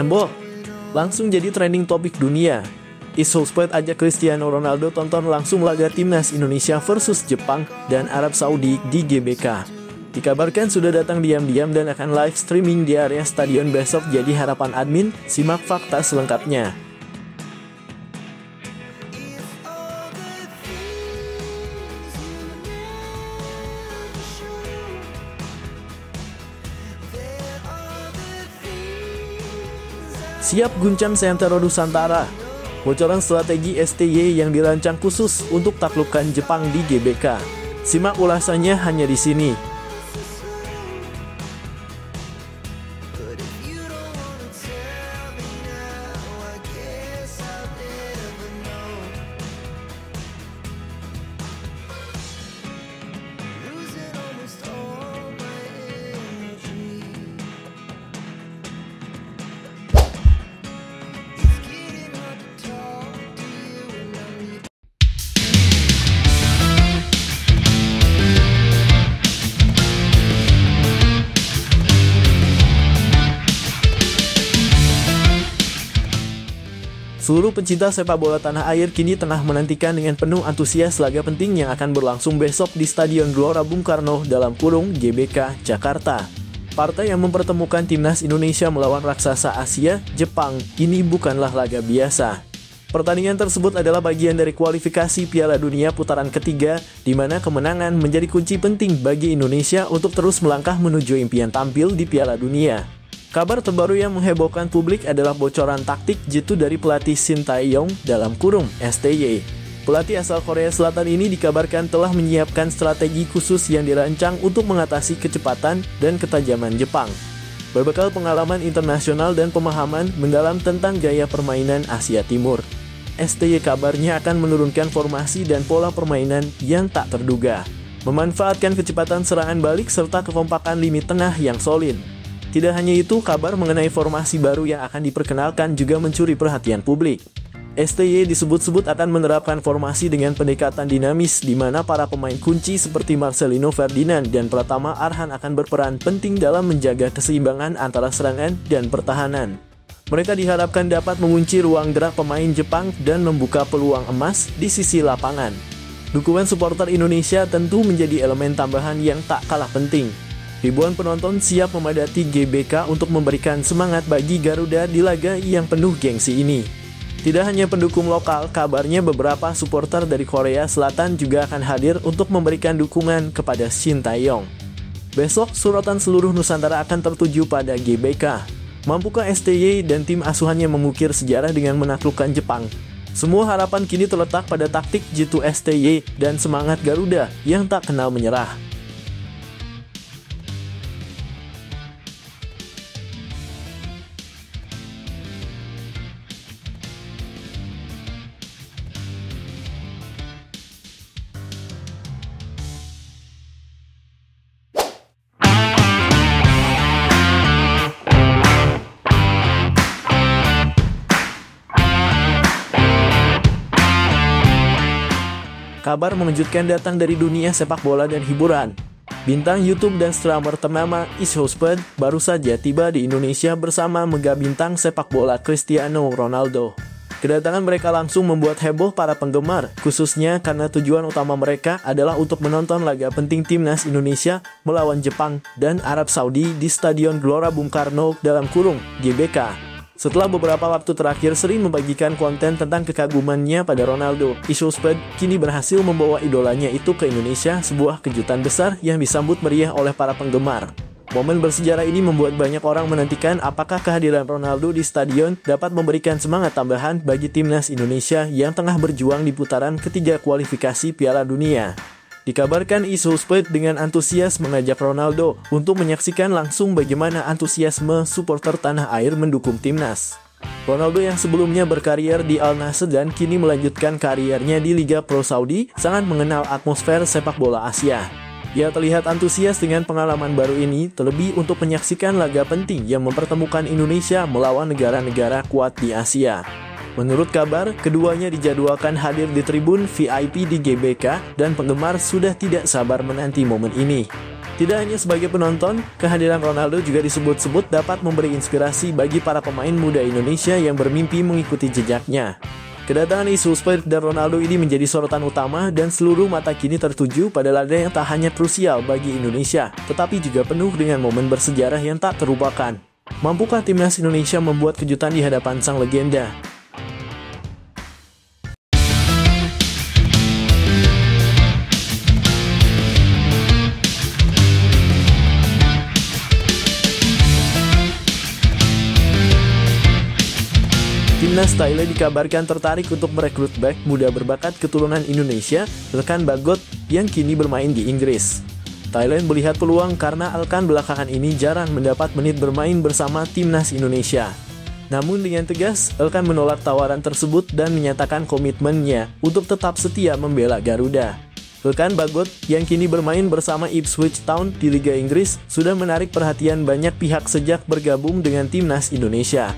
Ball langsung jadi trending topik dunia. eShowSport ajak Cristiano Ronaldo tonton langsung laga timnas Indonesia versus Jepang dan Arab Saudi di GBK. Dikabarkan sudah datang diam-diam dan akan live streaming di area stadion besok, jadi harapan admin, simak fakta selengkapnya. Siap guncang Sentaro Nusantara. Bocoran strategi STY yang dirancang khusus untuk taklukkan Jepang di GBK. Simak ulasannya hanya di sini. Seluruh pencinta sepak bola tanah air kini tengah menantikan dengan penuh antusias laga penting yang akan berlangsung besok di Stadion Gelora Bung Karno (GBK) Jakarta. Partai yang mempertemukan timnas Indonesia melawan raksasa Asia, Jepang, ini bukanlah laga biasa. Pertandingan tersebut adalah bagian dari kualifikasi Piala Dunia putaran ketiga, di mana kemenangan menjadi kunci penting bagi Indonesia untuk terus melangkah menuju impian tampil di Piala Dunia. Kabar terbaru yang menghebohkan publik adalah bocoran taktik jitu dari pelatih Shin Tae-yong (STY). Pelatih asal Korea Selatan ini dikabarkan telah menyiapkan strategi khusus yang dirancang untuk mengatasi kecepatan dan ketajaman Jepang. Berbekal pengalaman internasional dan pemahaman mendalam tentang gaya permainan Asia Timur, STY kabarnya akan menurunkan formasi dan pola permainan yang tak terduga, memanfaatkan kecepatan serangan balik serta kekompakan lini tengah yang solid. Tidak hanya itu, kabar mengenai formasi baru yang akan diperkenalkan juga mencuri perhatian publik. STY disebut-sebut akan menerapkan formasi dengan pendekatan dinamis, di mana para pemain kunci seperti Marcelino Ferdinand dan Pratama Arhan akan berperan penting dalam menjaga keseimbangan antara serangan dan pertahanan. Mereka diharapkan dapat mengunci ruang gerak pemain Jepang dan membuka peluang emas di sisi lapangan. Dukungan supporter Indonesia tentu menjadi elemen tambahan yang tak kalah penting. Ribuan penonton siap memadati GBK untuk memberikan semangat bagi Garuda di laga yang penuh gengsi ini. Tidak hanya pendukung lokal, kabarnya beberapa supporter dari Korea Selatan juga akan hadir untuk memberikan dukungan kepada Shin Tae-yong. Besok, sorotan seluruh Nusantara akan tertuju pada GBK. Mampukah STY dan tim asuhannya mengukir sejarah dengan menaklukkan Jepang? Semua harapan kini terletak pada taktik jitu STY dan semangat Garuda yang tak kenal menyerah. Kabar mengejutkan datang dari dunia sepak bola dan hiburan. Bintang YouTube dan streamer ternama eShowSport baru saja tiba di Indonesia bersama mega bintang sepak bola Cristiano Ronaldo. Kedatangan mereka langsung membuat heboh para penggemar, khususnya karena tujuan utama mereka adalah untuk menonton laga penting timnas Indonesia melawan Jepang dan Arab Saudi di Stadion Gelora Bung Karno (GBK). Setelah beberapa waktu terakhir sering membagikan konten tentang kekagumannya pada Ronaldo, eShowSport kini berhasil membawa idolanya itu ke Indonesia, sebuah kejutan besar yang disambut meriah oleh para penggemar. Momen bersejarah ini membuat banyak orang menantikan apakah kehadiran Ronaldo di stadion dapat memberikan semangat tambahan bagi timnas Indonesia yang tengah berjuang di putaran ketiga kualifikasi Piala Dunia. Dikabarkan eShowSport dengan antusias mengajak Ronaldo untuk menyaksikan langsung bagaimana antusiasme supporter tanah air mendukung timnas. Ronaldo yang sebelumnya berkarier di Al Nassr dan kini melanjutkan kariernya di Liga Pro Saudi sangat mengenal atmosfer sepak bola Asia. Ia terlihat antusias dengan pengalaman baru ini, terlebih untuk menyaksikan laga penting yang mempertemukan Indonesia melawan negara-negara kuat di Asia. Menurut kabar, keduanya dijadwalkan hadir di tribun VIP di GBK dan penggemar sudah tidak sabar menanti momen ini. Tidak hanya sebagai penonton, kehadiran Ronaldo juga disebut-sebut dapat memberi inspirasi bagi para pemain muda Indonesia yang bermimpi mengikuti jejaknya. Kedatangan isu Spurs dan Ronaldo ini menjadi sorotan utama dan seluruh mata kini tertuju pada laga yang tak hanya krusial bagi Indonesia, tetapi juga penuh dengan momen bersejarah yang tak terlupakan. Mampukah timnas Indonesia membuat kejutan di hadapan sang legenda? Timnas Thailand dikabarkan tertarik untuk merekrut bek muda berbakat keturunan Indonesia, Elkan Bagot, yang kini bermain di Inggris. Thailand melihat peluang karena Elkan belakangan ini jarang mendapat menit bermain bersama Timnas Indonesia. Namun dengan tegas, Elkan menolak tawaran tersebut dan menyatakan komitmennya untuk tetap setia membela Garuda. Elkan Bagot, yang kini bermain bersama Ipswich Town di Liga Inggris, sudah menarik perhatian banyak pihak sejak bergabung dengan Timnas Indonesia.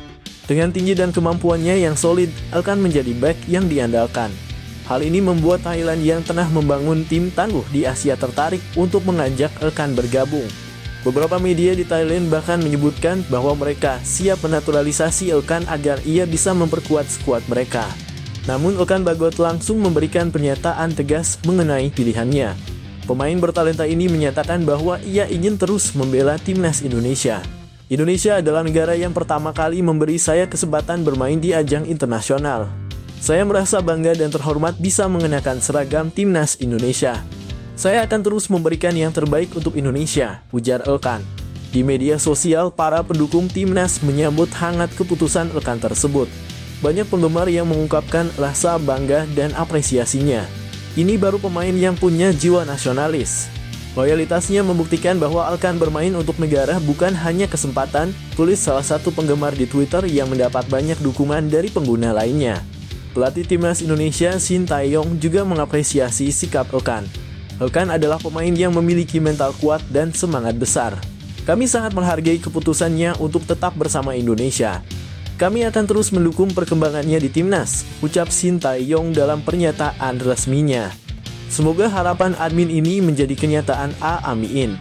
Dengan tinggi dan kemampuannya yang solid, Elkan menjadi bek yang diandalkan. Hal ini membuat Thailand yang tengah membangun tim tangguh di Asia tertarik untuk mengajak Elkan bergabung. Beberapa media di Thailand bahkan menyebutkan bahwa mereka siap menaturalisasi Elkan agar ia bisa memperkuat skuad mereka. Namun Elkan Bagot langsung memberikan pernyataan tegas mengenai pilihannya. Pemain bertalenta ini menyatakan bahwa ia ingin terus membela Timnas Indonesia. Indonesia adalah negara yang pertama kali memberi saya kesempatan bermain di ajang internasional. Saya merasa bangga dan terhormat bisa mengenakan seragam Timnas Indonesia. Saya akan terus memberikan yang terbaik untuk Indonesia, ujar Elkan. Di media sosial, para pendukung Timnas menyambut hangat keputusan Elkan tersebut. Banyak penggemar yang mengungkapkan rasa bangga dan apresiasinya. Ini baru pemain yang punya jiwa nasionalis. Loyalitasnya membuktikan bahwa Elkan bermain untuk negara bukan hanya kesempatan, tulis salah satu penggemar di Twitter yang mendapat banyak dukungan dari pengguna lainnya. Pelatih Timnas Indonesia Shin Tae-yong juga mengapresiasi sikap Elkan. Elkan adalah pemain yang memiliki mental kuat dan semangat besar. Kami sangat menghargai keputusannya untuk tetap bersama Indonesia. Kami akan terus mendukung perkembangannya di Timnas, ucap Shin Tae-yong dalam pernyataan resminya. Semoga harapan admin ini menjadi kenyataan. Amin.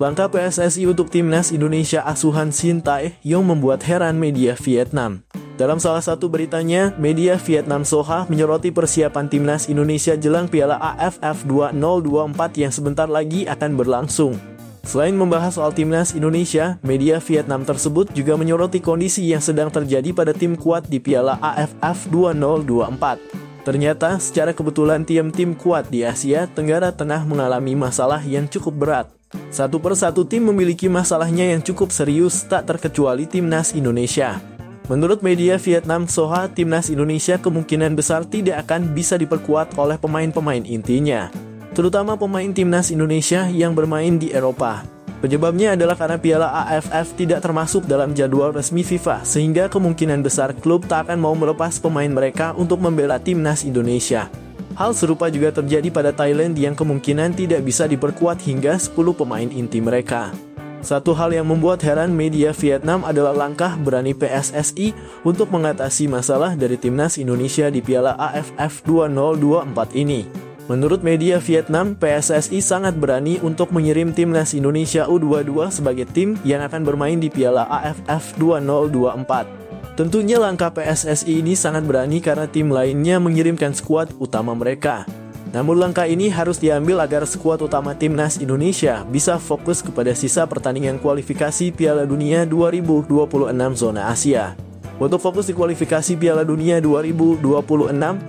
Langkah PSSI untuk Timnas Indonesia asuhan Shin Tae-yong membuat heran media Vietnam. Dalam salah satu beritanya, media Vietnam Soha menyoroti persiapan Timnas Indonesia jelang Piala AFF 2024 yang sebentar lagi akan berlangsung. Selain membahas soal Timnas Indonesia, media Vietnam tersebut juga menyoroti kondisi yang sedang terjadi pada tim kuat di Piala AFF 2024. Ternyata, secara kebetulan tim-tim kuat di Asia Tenggara tengah mengalami masalah yang cukup berat. Satu persatu tim memiliki masalahnya yang cukup serius, tak terkecuali Timnas Indonesia. Menurut media Vietnam Soha, Timnas Indonesia kemungkinan besar tidak akan bisa diperkuat oleh pemain-pemain intinya, terutama pemain Timnas Indonesia yang bermain di Eropa. Penyebabnya adalah karena Piala AFF tidak termasuk dalam jadwal resmi FIFA, sehingga kemungkinan besar klub tak akan mau melepas pemain mereka untuk membela Timnas Indonesia. Hal serupa juga terjadi pada Thailand yang kemungkinan tidak bisa diperkuat hingga 10 pemain inti mereka. Satu hal yang membuat heran media Vietnam adalah langkah berani PSSI untuk mengatasi masalah dari Timnas Indonesia di Piala AFF 2024 ini. Menurut media Vietnam, PSSI sangat berani untuk mengirim Timnas Indonesia U22 sebagai tim yang akan bermain di Piala AFF 2024. Tentunya langkah PSSI ini sangat berani karena tim lainnya mengirimkan skuad utama mereka. Namun langkah ini harus diambil agar skuad utama Timnas Indonesia bisa fokus kepada sisa pertandingan kualifikasi Piala Dunia 2026 zona Asia. Untuk fokus di kualifikasi Piala Dunia 2026,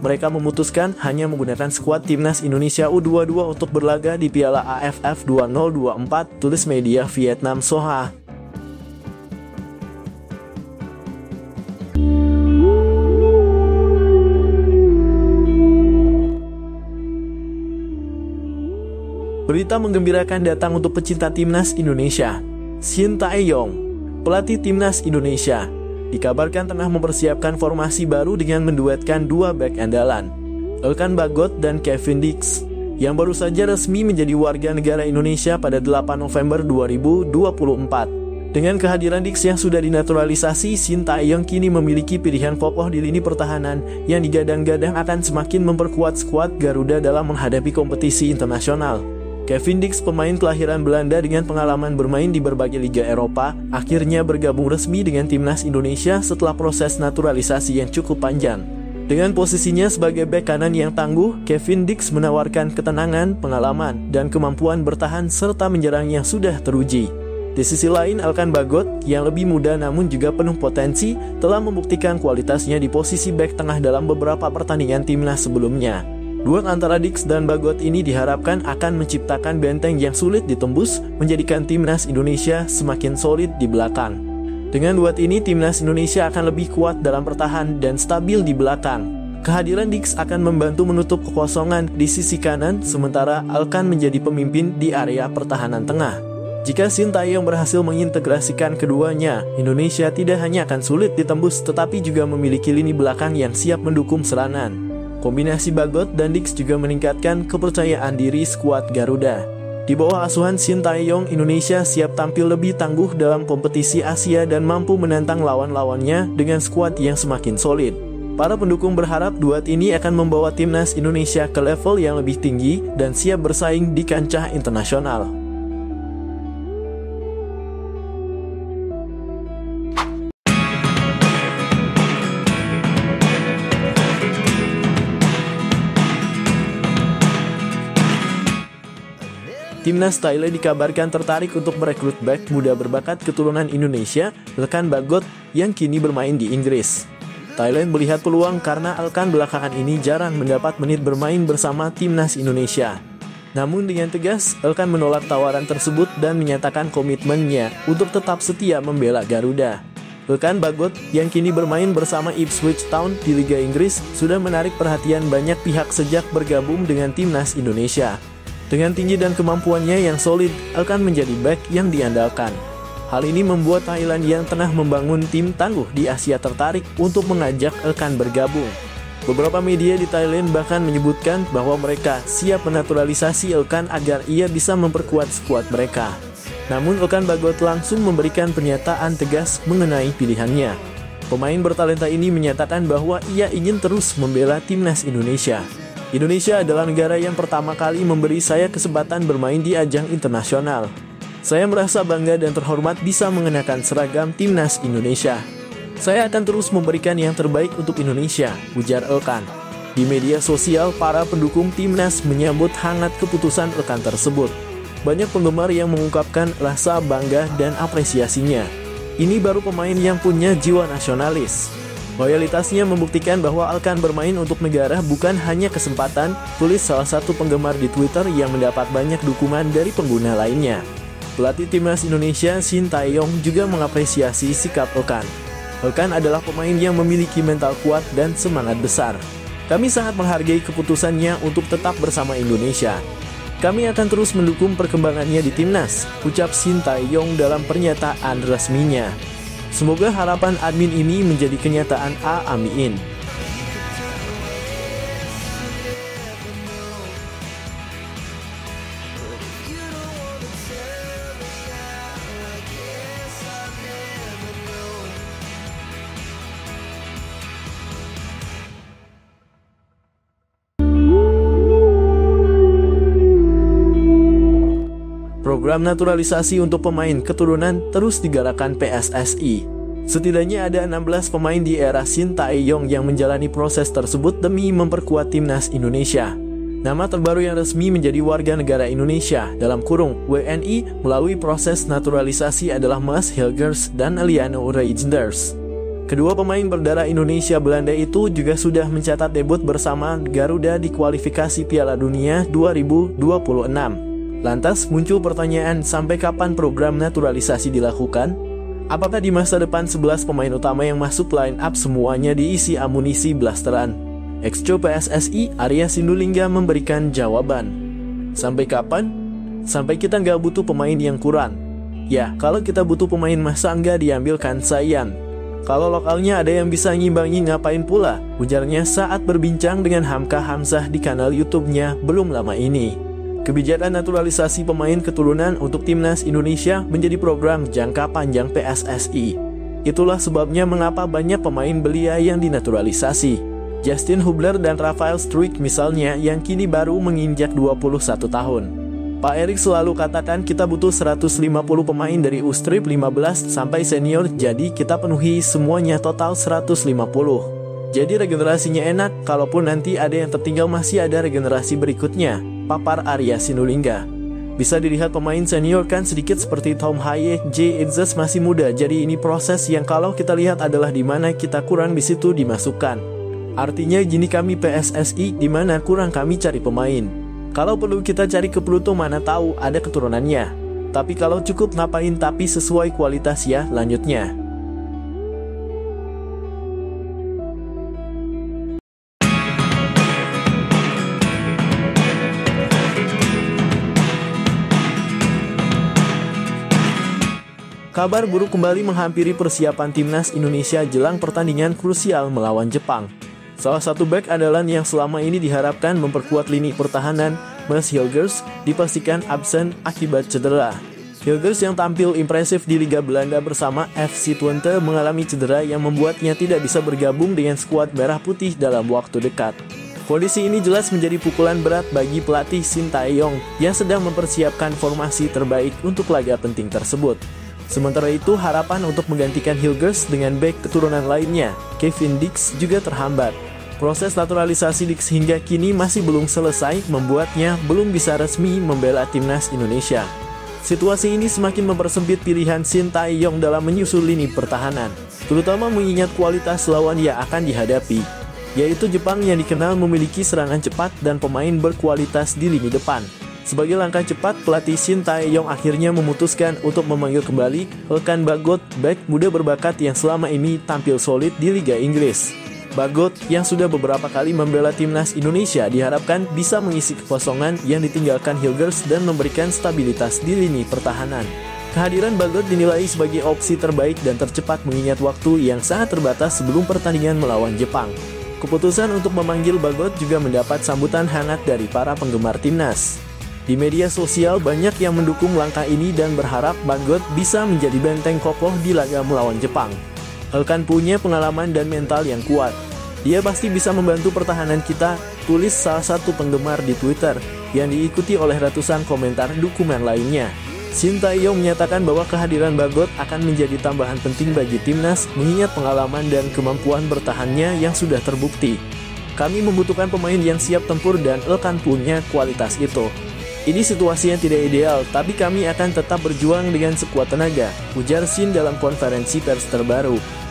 mereka memutuskan hanya menggunakan skuad Timnas Indonesia U22 untuk berlaga di Piala AFF 2024, tulis media Vietnam Soha. Berita menggembirakan datang untuk pecinta timnas Indonesia. Shin Tae-yong, pelatih timnas Indonesia, dikabarkan tengah mempersiapkan formasi baru dengan menduetkan dua bek andalan, Elkan Bagot dan Kevin Dix, yang baru saja resmi menjadi warga negara Indonesia pada 8 November 2024. Dengan kehadiran Dix yang sudah dinaturalisasi, Shin Tae-yong kini memiliki pilihan kokoh di lini pertahanan yang digadang-gadang akan semakin memperkuat skuad Garuda dalam menghadapi kompetisi internasional. Kevin Dix, pemain kelahiran Belanda dengan pengalaman bermain di berbagai liga Eropa, akhirnya bergabung resmi dengan timnas Indonesia setelah proses naturalisasi yang cukup panjang. Dengan posisinya sebagai bek kanan yang tangguh, Kevin Dix menawarkan ketenangan, pengalaman, dan kemampuan bertahan serta menyerang yang sudah teruji. Di sisi lain, Elkan Bagot yang lebih muda namun juga penuh potensi telah membuktikan kualitasnya di posisi bek tengah dalam beberapa pertandingan timnas sebelumnya. Duet antara Dix dan Bagot ini diharapkan akan menciptakan benteng yang sulit ditembus, menjadikan timnas Indonesia semakin solid di belakang. Dengan duet ini, timnas Indonesia akan lebih kuat dalam bertahan dan stabil di belakang. Kehadiran Dix akan membantu menutup kekosongan di sisi kanan, sementara Elkan menjadi pemimpin di area pertahanan tengah. Jika Shin Tae-yong berhasil mengintegrasikan keduanya, Indonesia tidak hanya akan sulit ditembus tetapi juga memiliki lini belakang yang siap mendukung serangan. Kombinasi Bagot dan Dix juga meningkatkan kepercayaan diri skuad Garuda. Di bawah asuhan Shin Tae-yong, Indonesia siap tampil lebih tangguh dalam kompetisi Asia dan mampu menantang lawan-lawannya dengan skuad yang semakin solid. Para pendukung berharap duet ini akan membawa timnas Indonesia ke level yang lebih tinggi dan siap bersaing di kancah internasional. Timnas Thailand dikabarkan tertarik untuk merekrut bek muda berbakat keturunan Indonesia, Elkan Bagot, yang kini bermain di Inggris. Thailand melihat peluang karena Elkan belakangan ini jarang mendapat menit bermain bersama timnas Indonesia. Namun dengan tegas, Elkan menolak tawaran tersebut dan menyatakan komitmennya untuk tetap setia membela Garuda. Elkan Bagot, yang kini bermain bersama Ipswich Town di Liga Inggris, sudah menarik perhatian banyak pihak sejak bergabung dengan timnas Indonesia. Dengan tinggi dan kemampuannya yang solid, Elkan menjadi bek yang diandalkan. Hal ini membuat Thailand yang tengah membangun tim tangguh di Asia tertarik untuk mengajak Elkan bergabung. Beberapa media di Thailand bahkan menyebutkan bahwa mereka siap menaturalisasi Elkan agar ia bisa memperkuat skuad mereka. Namun Elkan Bagot langsung memberikan pernyataan tegas mengenai pilihannya. Pemain bertalenta ini menyatakan bahwa ia ingin terus membela timnas Indonesia. Indonesia adalah negara yang pertama kali memberi saya kesempatan bermain di ajang internasional. Saya merasa bangga dan terhormat bisa mengenakan seragam timnas Indonesia. Saya akan terus memberikan yang terbaik untuk Indonesia, ujar Elkan. Di media sosial, para pendukung timnas menyambut hangat keputusan Elkan tersebut. Banyak penggemar yang mengungkapkan rasa bangga dan apresiasinya. Ini baru pemain yang punya jiwa nasionalis. Loyalitasnya membuktikan bahwa Elkan bermain untuk negara bukan hanya kesempatan, tulis salah satu penggemar di Twitter yang mendapat banyak dukungan dari pengguna lainnya. Pelatih timnas Indonesia Shin Tae-yong juga mengapresiasi sikap Elkan. Elkan adalah pemain yang memiliki mental kuat dan semangat besar. Kami sangat menghargai keputusannya untuk tetap bersama Indonesia. Kami akan terus mendukung perkembangannya di timnas, ucap Shin Tae-yong dalam pernyataan resminya. Semoga harapan admin ini menjadi kenyataan. Amin. Program naturalisasi untuk pemain keturunan terus digalakkan PSSI. Setidaknya ada 16 pemain di era Shin Tae-yong yang menjalani proses tersebut demi memperkuat timnas Indonesia. Nama terbaru yang resmi menjadi warga negara Indonesia dalam kurung WNI melalui proses naturalisasi adalah Mads Hilgers dan Eliano Reijnders. Kedua pemain berdarah Indonesia Belanda itu juga sudah mencatat debut bersama Garuda di kualifikasi Piala Dunia 2026. Lantas muncul pertanyaan, sampai kapan program naturalisasi dilakukan? Apakah di masa depan 11 pemain utama yang masuk line up semuanya diisi amunisi blasteran? Ex-co PSSI Arya Sindulingga memberikan jawaban. Sampai kapan? Sampai kita nggak butuh pemain yang kurang. Ya, kalau kita butuh pemain masa nggak diambilkan Sayan? Kalau lokalnya ada yang bisa ngimbangi ngapain pula? Ujarnya saat berbincang dengan Hamka Hamzah di kanal YouTube-nya belum lama ini. Kebijakan naturalisasi pemain keturunan untuk timnas Indonesia menjadi program jangka panjang PSSI. Itulah sebabnya mengapa banyak pemain belia yang dinaturalisasi. Justin Hubler dan Rafael Struijk misalnya yang kini baru menginjak 21 tahun. Pak Erik selalu katakan kita butuh 150 pemain dari U-Strip 15 sampai senior, jadi kita penuhi semuanya total 150. Jadi regenerasinya enak, kalaupun nanti ada yang tertinggal masih ada regenerasi berikutnya, papar Arya Sinulinga. Bisa dilihat pemain senior kan sedikit seperti Tom Haye, J. Idzes masih muda, jadi ini proses yang kalau kita lihat adalah di mana kita kurang di situ dimasukkan. Artinya gini kami PSSI, di mana kurang kami cari pemain. Kalau perlu kita cari ke Pluto mana tahu ada keturunannya. Tapi kalau cukup ngapain tapi sesuai kualitas ya, lanjutnya. Kabar buruk kembali menghampiri persiapan timnas Indonesia jelang pertandingan krusial melawan Jepang. Salah satu bek andalan yang selama ini diharapkan memperkuat lini pertahanan, Mads Hilgers, dipastikan absen akibat cedera. Hilgers yang tampil impresif di Liga Belanda bersama FC Twente mengalami cedera yang membuatnya tidak bisa bergabung dengan skuad merah putih dalam waktu dekat. Kondisi ini jelas menjadi pukulan berat bagi pelatih Shin Tae-yong yang sedang mempersiapkan formasi terbaik untuk laga penting tersebut. Sementara itu, harapan untuk menggantikan Hilgers dengan bek keturunan lainnya, Kevin Dix, juga terhambat. Proses naturalisasi Dix hingga kini masih belum selesai, membuatnya belum bisa resmi membela timnas Indonesia. Situasi ini semakin mempersempit pilihan Shin Tae-yong dalam menyusul lini pertahanan, terutama mengingat kualitas lawan yang akan dihadapi, yaitu Jepang yang dikenal memiliki serangan cepat dan pemain berkualitas di lini depan. Sebagai langkah cepat, pelatih Shin Tae-yong akhirnya memutuskan untuk memanggil kembali Ilkan Bagot, bek muda berbakat yang selama ini tampil solid di Liga Inggris. Bagot yang sudah beberapa kali membela timnas Indonesia diharapkan bisa mengisi kekosongan yang ditinggalkan Hilgers dan memberikan stabilitas di lini pertahanan. Kehadiran Bagot dinilai sebagai opsi terbaik dan tercepat mengingat waktu yang sangat terbatas sebelum pertandingan melawan Jepang. Keputusan untuk memanggil Bagot juga mendapat sambutan hangat dari para penggemar timnas. Di media sosial banyak yang mendukung langkah ini dan berharap Bagot bisa menjadi benteng kokoh di laga melawan Jepang. Ilkan punya pengalaman dan mental yang kuat. Dia pasti bisa membantu pertahanan kita, tulis salah satu penggemar di Twitter, yang diikuti oleh ratusan komentar dukungan lainnya. Shin Tae-yong menyatakan bahwa kehadiran Bagot akan menjadi tambahan penting bagi timnas, mengingat pengalaman dan kemampuan bertahannya yang sudah terbukti. Kami membutuhkan pemain yang siap tempur dan Ilkan punya kualitas itu. Ini situasi yang tidak ideal, tapi kami akan tetap berjuang dengan sekuat tenaga, ujar Shin dalam konferensi pers terbaru.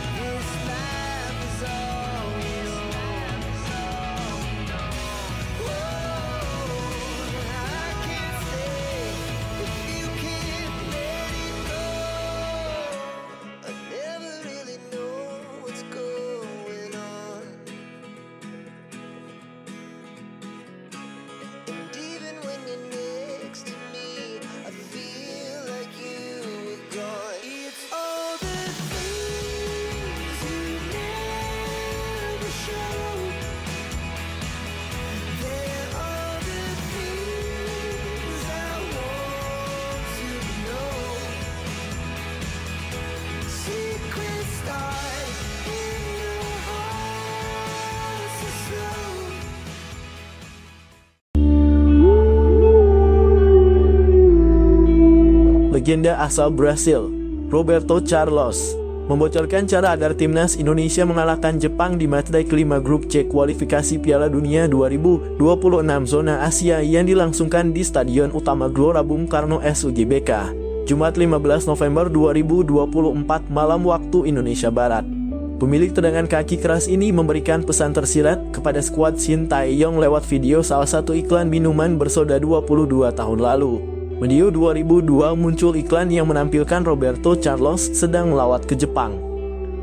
Legenda asal Brasil, Roberto Carlos, membocorkan cara agar timnas Indonesia mengalahkan Jepang di matchday kelima grup C kualifikasi Piala Dunia 2026 zona Asia yang dilangsungkan di Stadion Utama Gelora Bung Karno SUGBK, Jumat 15 November 2024 malam waktu Indonesia Barat. Pemilik tendangan kaki keras ini memberikan pesan tersirat kepada skuad Shin Tae-yong lewat video salah satu iklan minuman bersoda 22 tahun lalu. Medio 2002 muncul iklan yang menampilkan Roberto Carlos sedang melawat ke Jepang.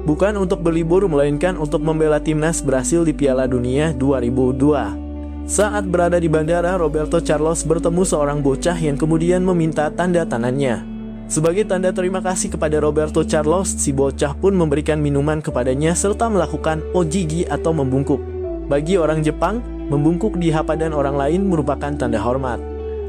Bukan untuk berlibur melainkan untuk membela timnas Brasil di Piala Dunia 2002. Saat berada di bandara, Roberto Carlos bertemu seorang bocah yang kemudian meminta tanda tangannya. Sebagai tanda terima kasih kepada Roberto Carlos, si bocah pun memberikan minuman kepadanya serta melakukan ojigi atau membungkuk. Bagi orang Jepang, membungkuk di hadapan orang lain merupakan tanda hormat.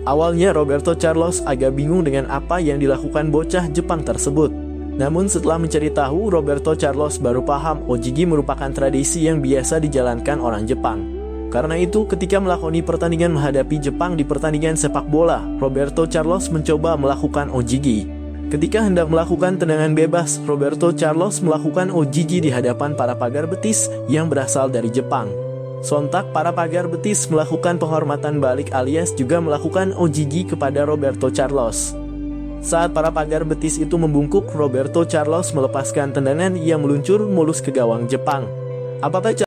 Awalnya Roberto Carlos agak bingung dengan apa yang dilakukan bocah Jepang tersebut. Namun setelah mencari tahu, Roberto Carlos baru paham ojigi merupakan tradisi yang biasa dijalankan orang Jepang. Karena itu, ketika melakoni pertandingan menghadapi Jepang di pertandingan sepak bola, Roberto Carlos mencoba melakukan ojigi. Ketika hendak melakukan tendangan bebas, Roberto Carlos melakukan ojigi di hadapan para pagar betis yang berasal dari Jepang. Sontak para pagar betis melakukan penghormatan balik alias juga melakukan ojigi kepada Roberto Carlos. Saat para pagar betis itu membungkuk, Roberto Carlos melepaskan tendangan yang meluncur mulus ke gawang Jepang. Apakah